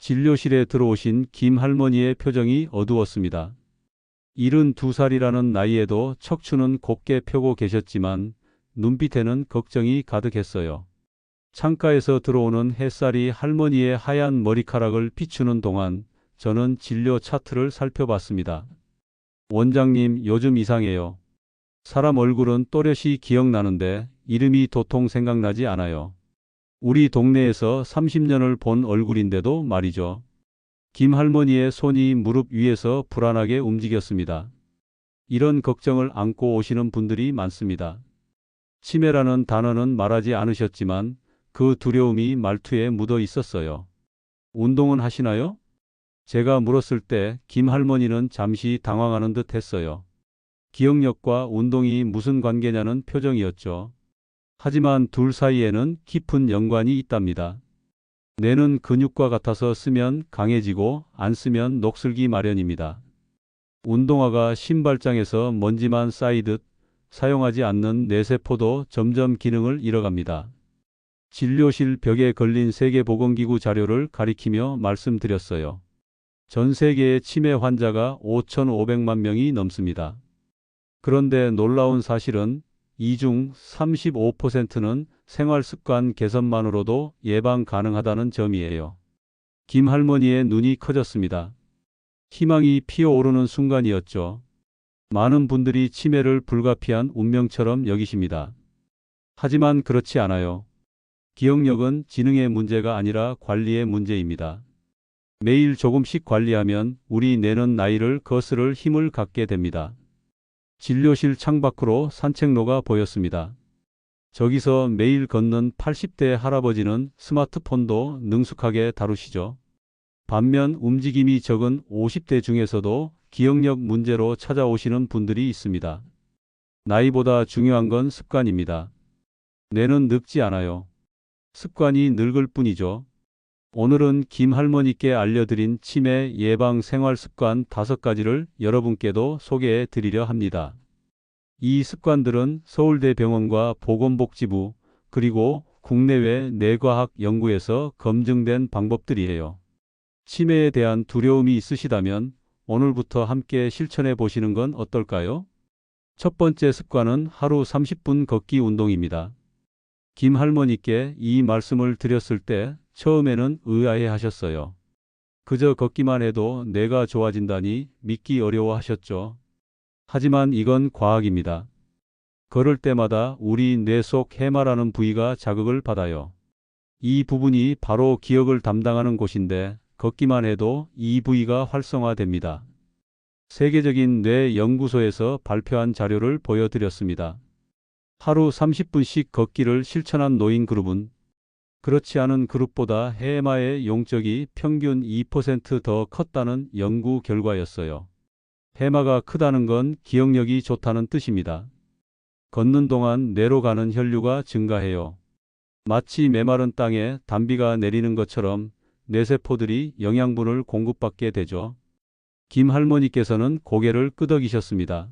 진료실에 들어오신 김 할머니의 표정이 어두웠습니다. 72살이라는 나이에도 척추는 곱게 펴고 계셨지만 눈빛에는 걱정이 가득했어요. 창가에서 들어오는 햇살이 할머니의 하얀 머리카락을 비추는 동안 저는 진료 차트를 살펴봤습니다. 원장님, 요즘 이상해요. 사람 얼굴은 또렷이 기억나는데 이름이 도통 생각나지 않아요. 우리 동네에서 30년을 본 얼굴인데도 말이죠. 김 할머니의 손이 무릎 위에서 불안하게 움직였습니다. 이런 걱정을 안고 오시는 분들이 많습니다. 치매라는 단어는 말하지 않으셨지만 그 두려움이 말투에 묻어 있었어요. 운동은 하시나요? 제가 물었을 때 김 할머니는 잠시 당황하는 듯 했어요. 기억력과 운동이 무슨 관계냐는 표정이었죠. 하지만 둘 사이에는 깊은 연관이 있답니다. 뇌는 근육과 같아서 쓰면 강해지고 안 쓰면 녹슬기 마련입니다. 운동화가 신발장에서 먼지만 쌓이듯 사용하지 않는 뇌세포도 점점 기능을 잃어갑니다. 진료실 벽에 걸린 세계보건기구 자료를 가리키며 말씀드렸어요. 전 세계의 치매 환자가 5,500만 명이 넘습니다. 그런데 놀라운 사실은 이 중 35%는 생활습관 개선만으로도 예방 가능하다는 점이에요. 김 할머니의 눈이 커졌습니다. 희망이 피어오르는 순간이었죠. 많은 분들이 치매를 불가피한 운명처럼 여기십니다. 하지만 그렇지 않아요. 기억력은 지능의 문제가 아니라 관리의 문제입니다. 매일 조금씩 관리하면 우리 뇌는 나이를 거스를 힘을 갖게 됩니다. 진료실 창밖으로 산책로가 보였습니다. 저기서 매일 걷는 80대 할아버지는 스마트폰도 능숙하게 다루시죠. 반면 움직임이 적은 50대 중에서도 기억력 문제로 찾아오시는 분들이 있습니다. 나이보다 중요한 건 습관입니다. 뇌는 늙지 않아요. 습관이 늙을 뿐이죠. 오늘은 김 할머니께 알려드린 치매 예방 생활 습관 5가지를 여러분께도 소개해 드리려 합니다. 이 습관들은 서울대병원과 보건복지부 그리고 국내외 뇌과학 연구에서 검증된 방법들이에요. 치매에 대한 두려움이 있으시다면 오늘부터 함께 실천해 보시는 건 어떨까요? 첫 번째 습관은 하루 30분 걷기 운동입니다. 김 할머니께 이 말씀을 드렸을 때 처음에는 의아해 하셨어요. 그저 걷기만 해도 뇌가 좋아진다니 믿기 어려워 하셨죠. 하지만 이건 과학입니다. 걸을 때마다 우리 뇌 속 해마라는 부위가 자극을 받아요. 이 부분이 바로 기억을 담당하는 곳인데 걷기만 해도 이 부위가 활성화됩니다. 세계적인 뇌 연구소에서 발표한 자료를 보여드렸습니다. 하루 30분씩 걷기를 실천한 노인 그룹은 그렇지 않은 그룹보다 해마의 용적이 평균 2% 더 컸다는 연구 결과였어요. 해마가 크다는 건 기억력이 좋다는 뜻입니다. 걷는 동안 뇌로 가는 혈류가 증가해요. 마치 메마른 땅에 단비가 내리는 것처럼 뇌세포들이 영양분을 공급받게 되죠. 김 할머니께서는 고개를 끄덕이셨습니다.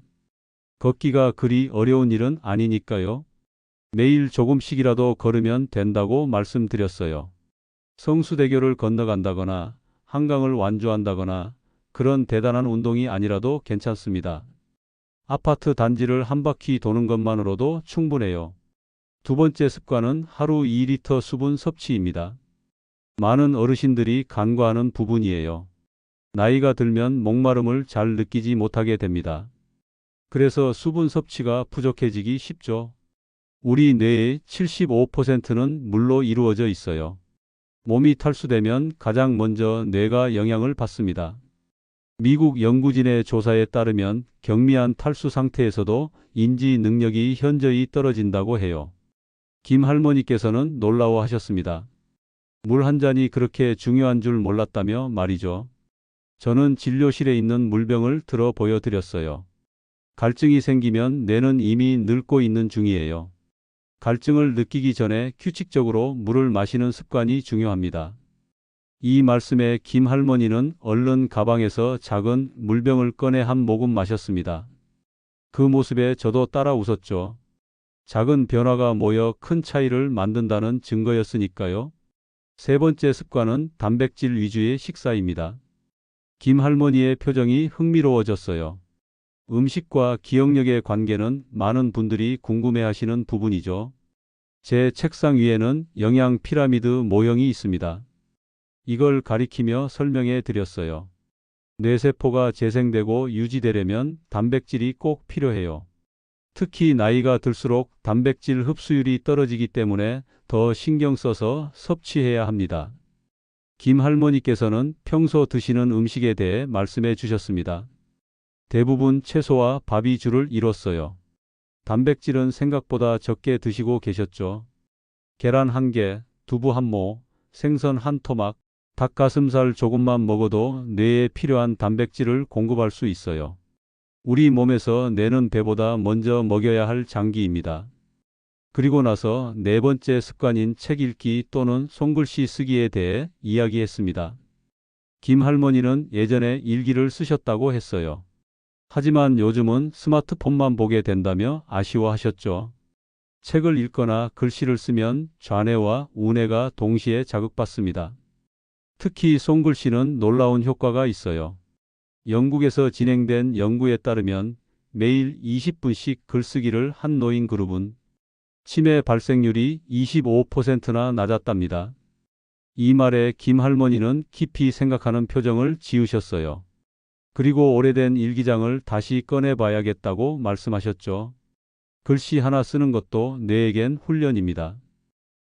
걷기가 그리 어려운 일은 아니니까요. 매일 조금씩이라도 걸으면 된다고 말씀드렸어요. 성수대교를 건너간다거나 한강을 완주한다거나 그런 대단한 운동이 아니라도 괜찮습니다. 아파트 단지를 한 바퀴 도는 것만으로도 충분해요. 두 번째 습관은 하루 2리터 수분 섭취입니다. 많은 어르신들이 간과하는 부분이에요. 나이가 들면 목마름을 잘 느끼지 못하게 됩니다. 그래서 수분 섭취가 부족해지기 쉽죠. 우리 뇌의 75%는 물로 이루어져 있어요. 몸이 탈수되면 가장 먼저 뇌가 영향을 받습니다. 미국 연구진의 조사에 따르면 경미한 탈수 상태에서도 인지 능력이 현저히 떨어진다고 해요. 김 할머니께서는 놀라워하셨습니다. 물 한 잔이 그렇게 중요한 줄 몰랐다며 말이죠. 저는 진료실에 있는 물병을 들어 보여드렸어요. 갈증이 생기면 뇌는 이미 늙고 있는 중이에요. 갈증을 느끼기 전에 규칙적으로 물을 마시는 습관이 중요합니다. 이 말씀에 김 할머니는 얼른 가방에서 작은 물병을 꺼내 한 모금 마셨습니다. 그 모습에 저도 따라 웃었죠. 작은 변화가 모여 큰 차이를 만든다는 증거였으니까요. 세 번째 습관은 단백질 위주의 식사입니다. 김 할머니의 표정이 흥미로워졌어요. 음식과 기억력의 관계는 많은 분들이 궁금해하시는 부분이죠. 제 책상 위에는 영양 피라미드 모형이 있습니다. 이걸 가리키며 설명해 드렸어요. 뇌세포가 재생되고 유지되려면 단백질이 꼭 필요해요. 특히 나이가 들수록 단백질 흡수율이 떨어지기 때문에 더 신경 써서 섭취해야 합니다. 김 할머니께서는 평소 드시는 음식에 대해 말씀해 주셨습니다. 대부분 채소와 밥이 주를 이뤘어요. 단백질은 생각보다 적게 드시고 계셨죠. 계란 한 개, 두부 한 모, 생선 한 토막, 닭가슴살 조금만 먹어도 뇌에 필요한 단백질을 공급할 수 있어요. 우리 몸에서 뇌는 배보다 먼저 먹여야 할 장기입니다. 그리고 나서 네 번째 습관인 책 읽기 또는 손글씨 쓰기에 대해 이야기했습니다. 김 할머니는 예전에 일기를 쓰셨다고 했어요. 하지만 요즘은 스마트폰만 보게 된다며 아쉬워하셨죠. 책을 읽거나 글씨를 쓰면 좌뇌와 우뇌가 동시에 자극받습니다. 특히 손글씨는 놀라운 효과가 있어요. 영국에서 진행된 연구에 따르면 매일 20분씩 글쓰기를 한 노인 그룹은 치매 발생률이 25%나 낮았답니다. 이 말에 김 할머니는 깊이 생각하는 표정을 지으셨어요. 그리고 오래된 일기장을 다시 꺼내봐야겠다고 말씀하셨죠. 글씨 하나 쓰는 것도 뇌에겐 훈련입니다.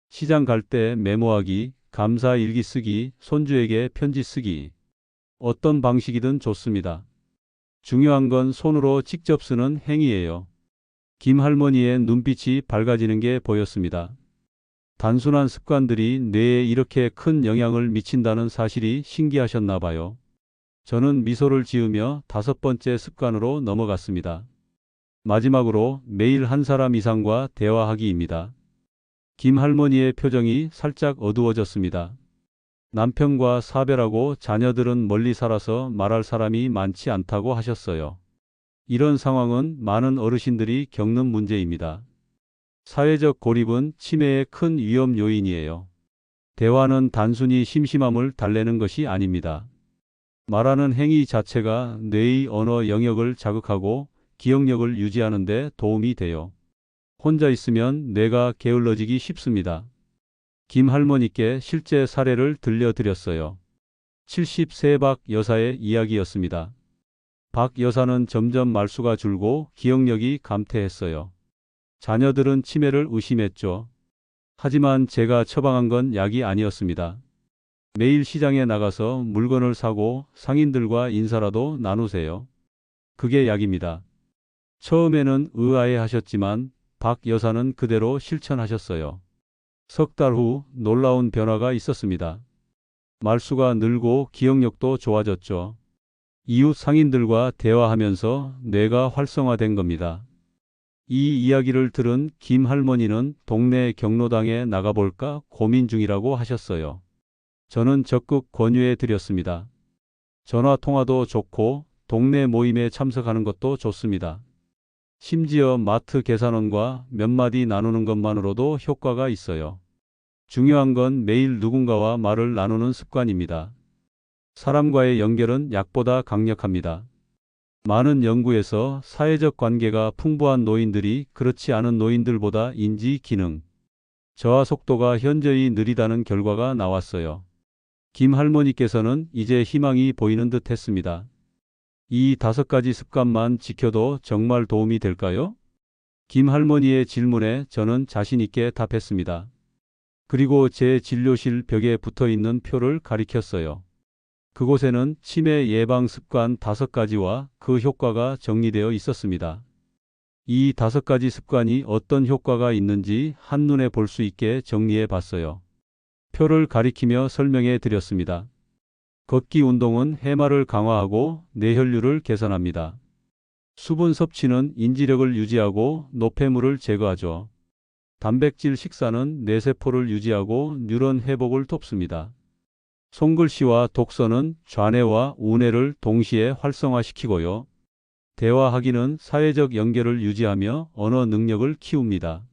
시장 갈 때 메모하기, 감사 일기 쓰기, 손주에게 편지 쓰기. 어떤 방식이든 좋습니다. 중요한 건 손으로 직접 쓰는 행위예요. 김 할머니의 눈빛이 밝아지는 게 보였습니다. 단순한 습관들이 뇌에 이렇게 큰 영향을 미친다는 사실이 신기하셨나 봐요. 저는 미소를 지으며 다섯 번째 습관으로 넘어갔습니다. 마지막으로 매일 한 사람 이상과 대화하기입니다. 김 할머니의 표정이 살짝 어두워졌습니다. 남편과 사별하고 자녀들은 멀리 살아서 말할 사람이 많지 않다고 하셨어요. 이런 상황은 많은 어르신들이 겪는 문제입니다. 사회적 고립은 치매의 큰 위험 요인이에요. 대화는 단순히 심심함을 달래는 것이 아닙니다. 말하는 행위 자체가 뇌의 언어 영역을 자극하고 기억력을 유지하는 데 도움이 돼요. 혼자 있으면 뇌가 게을러지기 쉽습니다. 김 할머니께 실제 사례를 들려드렸어요. 70세 박 여사의 이야기였습니다. 박 여사는 점점 말수가 줄고 기억력이 감퇴했어요. 자녀들은 치매를 의심했죠. 하지만 제가 처방한 건 약이 아니었습니다. 매일 시장에 나가서 물건을 사고 상인들과 인사라도 나누세요. 그게 약입니다. 처음에는 의아해 하셨지만 박 여사는 그대로 실천하셨어요. 석 달 후 놀라운 변화가 있었습니다. 말수가 늘고 기억력도 좋아졌죠. 이웃 상인들과 대화하면서 뇌가 활성화된 겁니다. 이 이야기를 들은 김 할머니는 동네 경로당에 나가볼까 고민 중이라고 하셨어요. 저는 적극 권유해 드렸습니다. 전화 통화도 좋고 동네 모임에 참석하는 것도 좋습니다. 심지어 마트 계산원과 몇 마디 나누는 것만으로도 효과가 있어요. 중요한 건 매일 누군가와 말을 나누는 습관입니다. 사람과의 연결은 약보다 강력합니다. 많은 연구에서 사회적 관계가 풍부한 노인들이 그렇지 않은 노인들보다 인지, 기능, 저하 속도가 현저히 느리다는 결과가 나왔어요. 김 할머니께서는 이제 희망이 보이는 듯 했습니다. 이 5가지 습관만 지켜도 정말 도움이 될까요? 김 할머니의 질문에 저는 자신 있게 답했습니다. 그리고 제 진료실 벽에 붙어 있는 표를 가리켰어요. 그곳에는 치매 예방 습관 5가지와 그 효과가 정리되어 있었습니다. 이 5가지 습관이 어떤 효과가 있는지 한눈에 볼 수 있게 정리해 봤어요. 표를 가리키며 설명해 드렸습니다. 걷기 운동은 해마를 강화하고 뇌혈류를 개선합니다. 수분 섭취는 인지력을 유지하고 노폐물을 제거하죠. 단백질 식사는 뇌세포를 유지하고 뉴런 회복을 돕습니다. 손글씨와 독서는 좌뇌와 우뇌를 동시에 활성화시키고요. 대화하기는 사회적 연결을 유지하며 언어 능력을 키웁니다.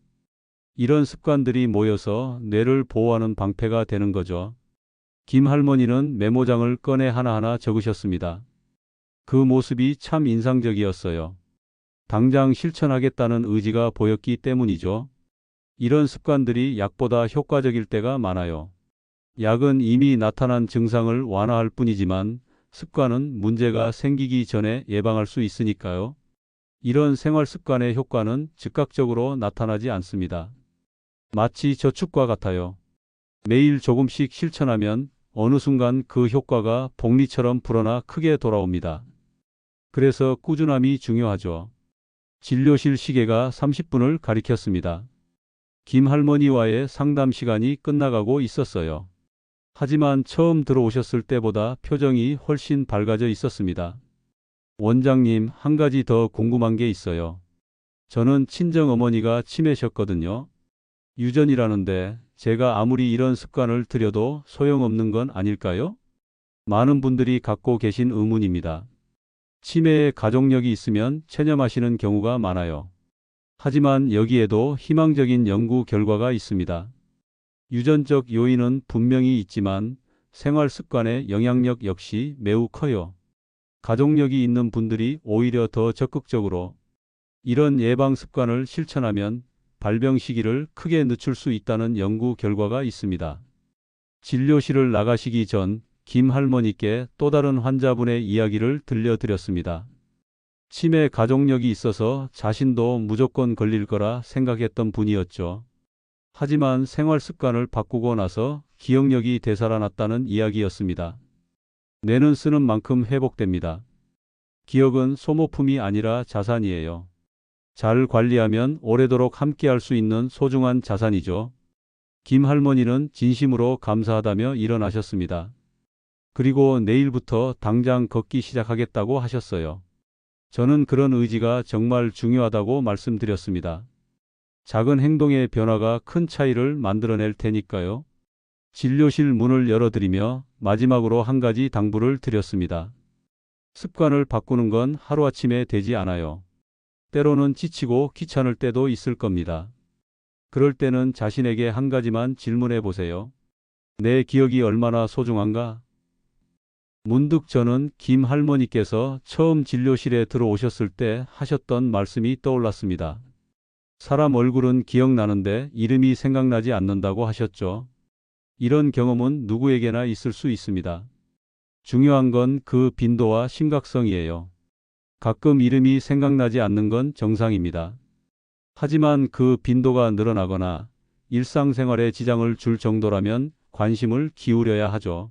이런 습관들이 모여서 뇌를 보호하는 방패가 되는 거죠. 김 할머니는 메모장을 꺼내 하나하나 적으셨습니다. 그 모습이 참 인상적이었어요. 당장 실천하겠다는 의지가 보였기 때문이죠. 이런 습관들이 약보다 효과적일 때가 많아요. 약은 이미 나타난 증상을 완화할 뿐이지만 습관은 문제가 생기기 전에 예방할 수 있으니까요. 이런 생활 습관의 효과는 즉각적으로 나타나지 않습니다. 마치 저축과 같아요. 매일 조금씩 실천하면 어느 순간 그 효과가 복리처럼 불어나 크게 돌아옵니다. 그래서 꾸준함이 중요하죠. 진료실 시계가 30분을 가리켰습니다. 김 할머니와의 상담 시간이 끝나가고 있었어요. 하지만 처음 들어오셨을 때보다 표정이 훨씬 밝아져 있었습니다. 원장님, 한 가지 더 궁금한 게 있어요. 저는 친정어머니가 치매셨거든요. 유전이라는데 제가 아무리 이런 습관을 들여도 소용없는 건 아닐까요? 많은 분들이 갖고 계신 의문입니다. 치매에 가족력이 있으면 체념하시는 경우가 많아요. 하지만 여기에도 희망적인 연구 결과가 있습니다. 유전적 요인은 분명히 있지만 생활 습관의 영향력 역시 매우 커요. 가족력이 있는 분들이 오히려 더 적극적으로 이런 예방 습관을 실천하면 발병 시기를 크게 늦출 수 있다는 연구 결과가 있습니다. 진료실을 나가시기 전 김 할머니께 또 다른 환자분의 이야기를 들려드렸습니다. 치매 가족력이 있어서 자신도 무조건 걸릴 거라 생각했던 분이었죠. 하지만 생활 습관을 바꾸고 나서 기억력이 되살아났다는 이야기였습니다. 뇌는 쓰는 만큼 회복됩니다. 기억은 소모품이 아니라 자산이에요. 잘 관리하면 오래도록 함께할 수 있는 소중한 자산이죠. 김 할머니는 진심으로 감사하다며 일어나셨습니다. 그리고 내일부터 당장 걷기 시작하겠다고 하셨어요. 저는 그런 의지가 정말 중요하다고 말씀드렸습니다. 작은 행동의 변화가 큰 차이를 만들어낼 테니까요. 진료실 문을 열어드리며 마지막으로 한 가지 당부를 드렸습니다. 습관을 바꾸는 건 하루아침에 되지 않아요. 때로는 지치고 귀찮을 때도 있을 겁니다. 그럴 때는 자신에게 한 가지만 질문해 보세요. 내 기억이 얼마나 소중한가? 문득 저는 김 할머니께서 처음 진료실에 들어오셨을 때 하셨던 말씀이 떠올랐습니다. 사람 얼굴은 기억나는데 이름이 생각나지 않는다고 하셨죠. 이런 경험은 누구에게나 있을 수 있습니다. 중요한 건 그 빈도와 심각성이에요. 가끔 이름이 생각나지 않는 건 정상입니다. 하지만 그 빈도가 늘어나거나 일상생활에 지장을 줄 정도라면 관심을 기울여야 하죠.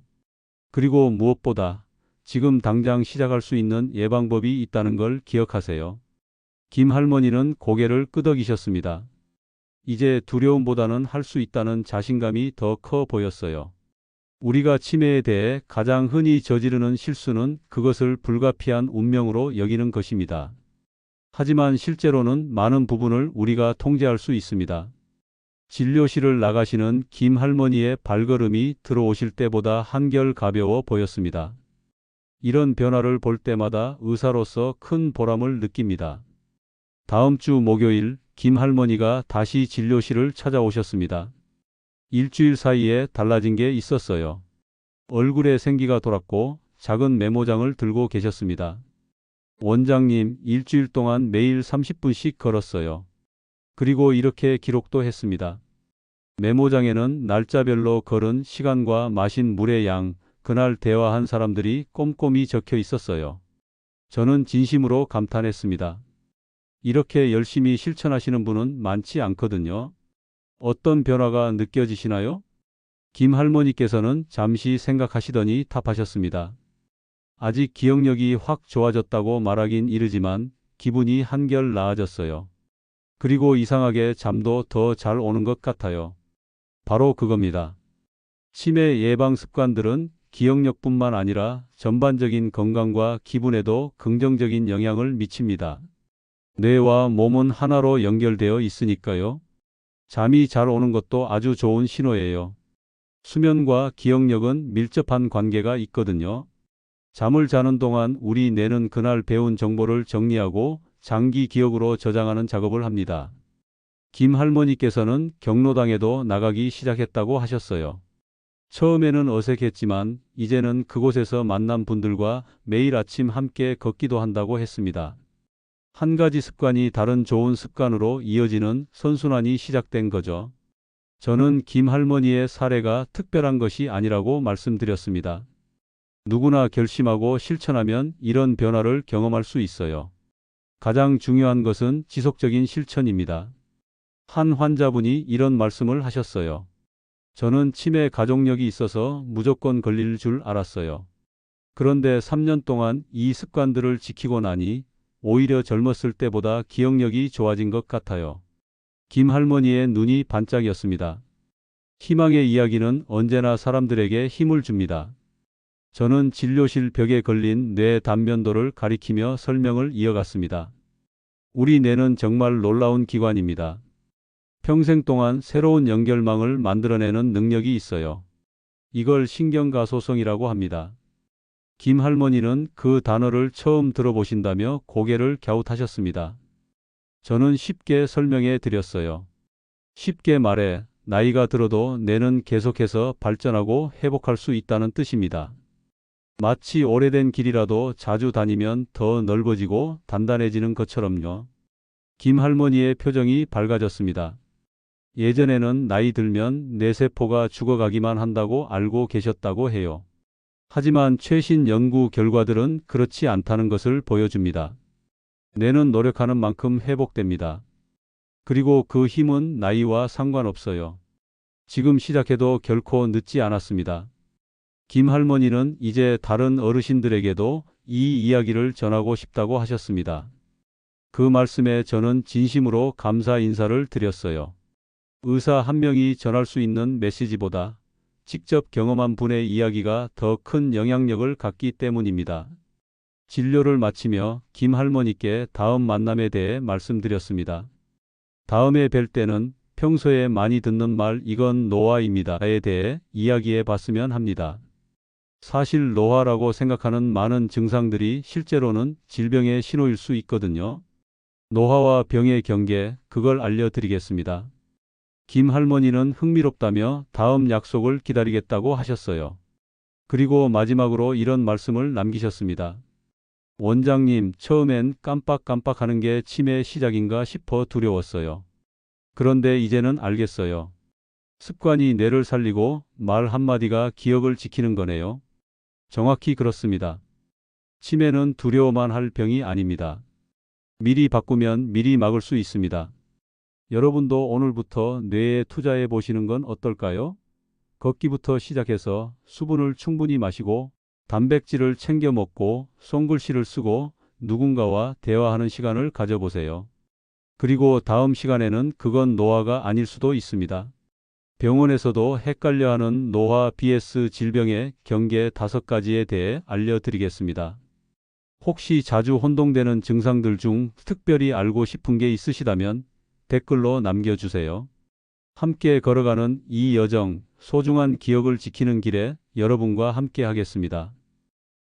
그리고 무엇보다 지금 당장 시작할 수 있는 예방법이 있다는 걸 기억하세요. 김 할머니는 고개를 끄덕이셨습니다. 이제 두려움보다는 할 수 있다는 자신감이 더 커 보였어요. 우리가 치매에 대해 가장 흔히 저지르는 실수는 그것을 불가피한 운명으로 여기는 것입니다. 하지만 실제로는 많은 부분을 우리가 통제할 수 있습니다. 진료실을 나가시는 김 할머니의 발걸음이 들어오실 때보다 한결 가벼워 보였습니다. 이런 변화를 볼 때마다 의사로서 큰 보람을 느낍니다. 다음 주 목요일 김 할머니가 다시 진료실을 찾아오셨습니다. 일주일 사이에 달라진 게 있었어요. 얼굴에 생기가 돌았고 작은 메모장을 들고 계셨습니다. 원장님, 일주일 동안 매일 30분씩 걸었어요. 그리고 이렇게 기록도 했습니다. 메모장에는 날짜별로 걸은 시간과 마신 물의 양, 그날 대화한 사람들이 꼼꼼히 적혀 있었어요. 저는 진심으로 감탄했습니다. 이렇게 열심히 실천하시는 분은 많지 않거든요. 어떤 변화가 느껴지시나요? 김 할머니께서는 잠시 생각하시더니 답하셨습니다. 아직 기억력이 확 좋아졌다고 말하긴 이르지만 기분이 한결 나아졌어요. 그리고 이상하게 잠도 더 잘 오는 것 같아요. 바로 그겁니다. 치매 예방 습관들은 기억력뿐만 아니라 전반적인 건강과 기분에도 긍정적인 영향을 미칩니다. 뇌와 몸은 하나로 연결되어 있으니까요. 잠이 잘 오는 것도 아주 좋은 신호예요. 수면과 기억력은 밀접한 관계가 있거든요. 잠을 자는 동안 우리 뇌는 그날 배운 정보를 정리하고 장기 기억으로 저장하는 작업을 합니다. 김 할머니께서는 경로당에도 나가기 시작했다고 하셨어요. 처음에는 어색했지만 이제는 그곳에서 만난 분들과 매일 아침 함께 걷기도 한다고 했습니다. 한 가지 습관이 다른 좋은 습관으로 이어지는 선순환이 시작된 거죠. 저는 김 할머니의 사례가 특별한 것이 아니라고 말씀드렸습니다. 누구나 결심하고 실천하면 이런 변화를 경험할 수 있어요. 가장 중요한 것은 지속적인 실천입니다. 한 환자분이 이런 말씀을 하셨어요. 저는 치매 가족력이 있어서 무조건 걸릴 줄 알았어요. 그런데 3년 동안 이 습관들을 지키고 나니 오히려 젊었을 때보다 기억력이 좋아진 것 같아요. 김 할머니의 눈이 반짝였습니다. 희망의 이야기는 언제나 사람들에게 힘을 줍니다. 저는 진료실 벽에 걸린 뇌 단면도를 가리키며 설명을 이어갔습니다. 우리 뇌는 정말 놀라운 기관입니다. 평생 동안 새로운 연결망을 만들어내는 능력이 있어요. 이걸 신경가소성이라고 합니다. 김 할머니는 그 단어를 처음 들어보신다며 고개를 갸웃하셨습니다. 저는 쉽게 설명해 드렸어요. 쉽게 말해 나이가 들어도 뇌는 계속해서 발전하고 회복할 수 있다는 뜻입니다. 마치 오래된 길이라도 자주 다니면 더 넓어지고 단단해지는 것처럼요. 김 할머니의 표정이 밝아졌습니다. 예전에는 나이 들면 뇌세포가 죽어가기만 한다고 알고 계셨다고 해요. 하지만 최신 연구 결과들은 그렇지 않다는 것을 보여줍니다. 뇌는 노력하는 만큼 회복됩니다. 그리고 그 힘은 나이와 상관없어요. 지금 시작해도 결코 늦지 않았습니다. 김 할머니는 이제 다른 어르신들에게도 이 이야기를 전하고 싶다고 하셨습니다. 그 말씀에 저는 진심으로 감사 인사를 드렸어요. 의사 한 명이 전할 수 있는 메시지보다 직접 경험한 분의 이야기가 더 큰 영향력을 갖기 때문입니다. 진료를 마치며 김 할머니께 다음 만남에 대해 말씀드렸습니다. 다음에 뵐 때는 평소에 많이 듣는 말 이건 노화입니다에 대해 이야기해 봤으면 합니다. 사실 노화라고 생각하는 많은 증상들이 실제로는 질병의 신호일 수 있거든요. 노화와 병의 경계, 그걸 알려드리겠습니다. 김 할머니는 흥미롭다며 다음 약속을 기다리겠다고 하셨어요. 그리고 마지막으로 이런 말씀을 남기셨습니다. 원장님, 처음엔 깜빡깜빡하는 게 치매 시작인가 싶어 두려웠어요. 그런데 이제는 알겠어요. 습관이 뇌를 살리고 말 한마디가 기억을 지키는 거네요. 정확히 그렇습니다. 치매는 두려워만 할 병이 아닙니다. 미리 바꾸면 미리 막을 수 있습니다. 여러분도 오늘부터 뇌에 투자해 보시는 건 어떨까요? 걷기부터 시작해서 수분을 충분히 마시고 단백질을 챙겨 먹고 손글씨를 쓰고 누군가와 대화하는 시간을 가져보세요. 그리고 다음 시간에는 그건 노화가 아닐 수도 있습니다. 병원에서도 헷갈려하는 노화 vs 질병의 경계 5가지에 대해 알려드리겠습니다. 혹시 자주 혼동되는 증상들 중 특별히 알고 싶은 게 있으시다면 댓글로 남겨주세요. 함께 걸어가는 이 여정, 소중한 기억을 지키는 길에 여러분과 함께 하겠습니다.